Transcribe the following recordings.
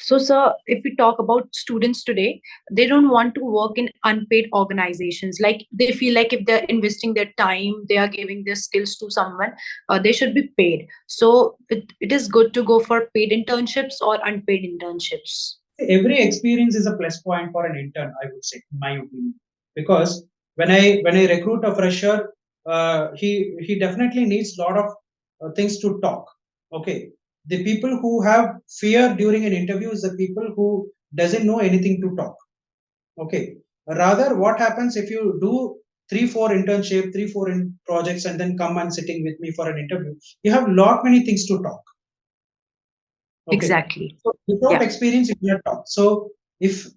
So, sir, if we talk about students today, they don't want to work in unpaid organizations. Like they feel like if they're investing their time, they are giving their skills to someone, they should be paid. So, it is good to go for paid internships or unpaid internships. Every experience is a plus point for an intern, I would say, in my opinion, because when I recruit a fresher, he definitely needs a lot of things to talk. Okay, the people who have fear during an interview is the people who doesn't know anything to talk. Okay, rather what happens if you do 3 4 internship, 3 4 projects, and then come and sitting with me for an interview, you have lot many things to talk. Okay. Exactly. So without Yeah. experience, you cannot talk. So if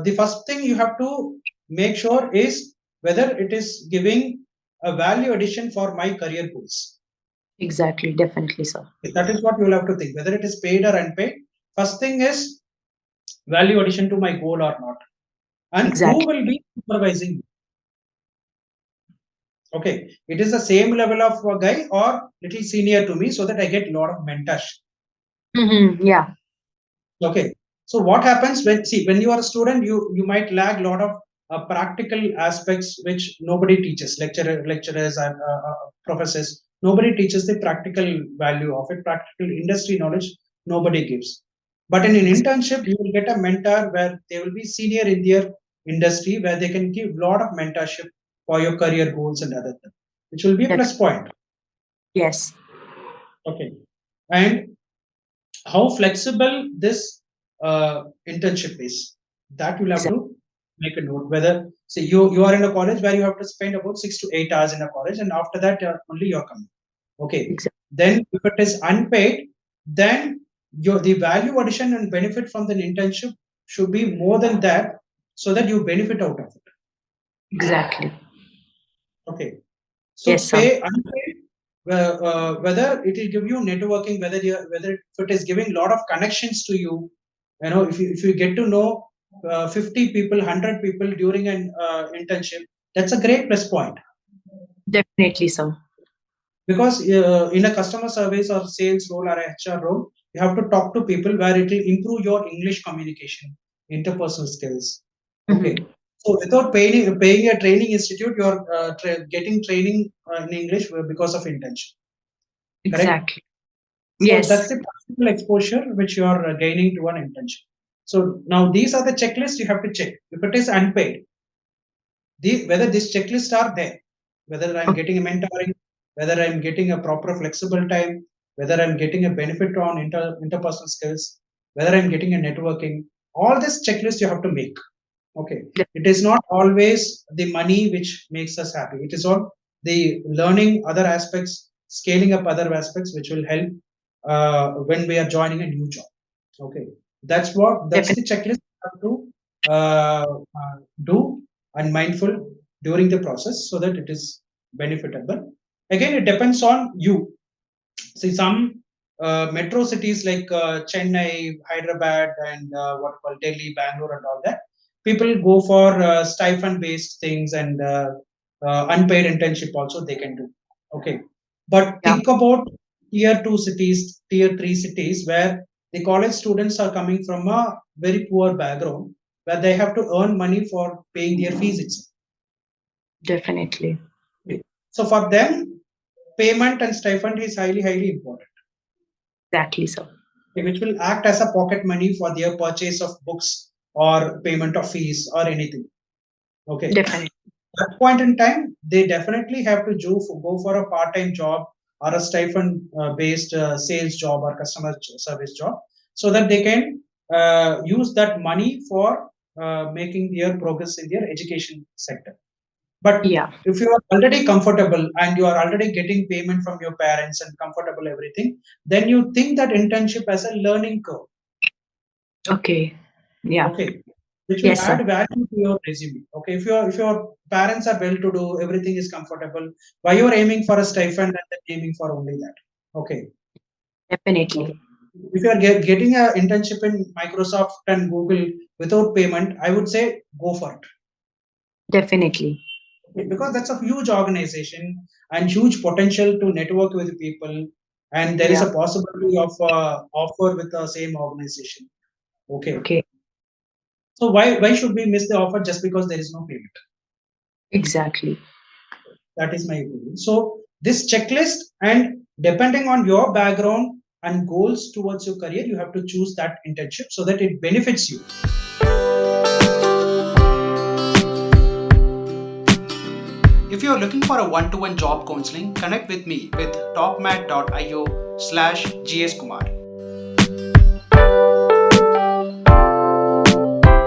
the first thing you have to make sure is whether it is giving a value addition for my career goals. Exactly. Definitely, sir. That is what you will have to think, whether it is paid or unpaid. First thing is value addition to my goal or not, and who Exactly. will be supervising me. Okay, it is the same level of a guy or little senior to me, so that I get a lot of mentorship. Yeah. Okay. So what happens when you are a student, you might lag a lot of practical aspects which nobody teaches. Lecturers and professors, nobody teaches the practical value of it. Practical industry knowledge nobody gives. But in an Ex- internship, you will get a mentor where they will be senior in their industry, where they can give a lot of mentorship for your career goals and other things, which will be a def- plus point. yes. Okay. And how flexible this internship is, that you'll have Exactly. to make a note. Whether say you are in a college where you have to spend about 6 to 8 hours in a college, and after that only you're coming. Okay, Exactly. then if it is unpaid, then your the value addition and benefit from the internship should be more than that, so that you benefit out of it. Exactly. Okay, so Yes, sir. pay unpaid, whether it will give you networking, whether if it is giving a lot of connections to you. You know, if you get to know 50 people, 100 people during an internship, that's a great plus point. Definitely, sir. Because in a customer service or sales role or a HR role, you have to talk to people where it will improve your English communication, interpersonal skills. Okay, Hmm. so without paying a training institute, you're getting training in English because of internship, correct? Exactly. So Yes. that's the practical exposure which you are gaining to an internship. So now these are the checklists you have to check. If it is unpaid, whether these checklists are there, whether I'm Okay. getting a mentoring, whether I'm getting a proper flexible time, whether I'm getting a benefit on interpersonal skills, whether I'm getting a networking, all this checklist you have to make. Okay, De- it is not always the money which makes us happy. It is all the learning other aspects, scaling up other aspects, which will help when we are joining a new job. Okay, that's Definitely. the checklist you have to do and mindful during the process, so that it is benefitable. Again, it depends on you. See, some metro cities like Chennai, Hyderabad, and what we call Delhi, Bangalore, and all that, people go for stipend-based things, and unpaid internship also they can do. Okay, but Yeah. think about tier two cities, tier three cities, where the college students are coming from a very poor background, where they have to earn money for paying their fees itself. Definitely. Okay. So for them, payment and stipend is highly, highly important, Exactly, sir. which will act as a pocket money for their purchase of books or payment of fees or anything. Okay. Definitely. At that point in time, they definitely have to go for a part-time job or a stipend based sales job or customer service job, so that they can use that money for making their progress in their education sector. But Yeah. if you are already comfortable and you are already getting payment from your parents and comfortable everything, then you think that internship as a learning curve. Okay. Yeah. Okay, which will Yes, sir. add value to your resume. Okay, if your parents are well to do, everything is comfortable, why you are aiming for a stipend and then aiming for only that? Okay, okay. Definitely. If you are getting a internship in Microsoft and Google without payment, I would say go for it. Definitely. Because that's a huge organization and huge potential to network with people, and there is Yeah. a possibility of offer with the same organization. Okay. Okay. So why should we miss the offer just because there is no payment? Exactly. That is my opinion. So this checklist, and depending on your background and goals towards your career, you have to choose that internship so that it benefits you. If you're looking for a one-to-one job counseling, connect with me with talkmat.io/gskumar.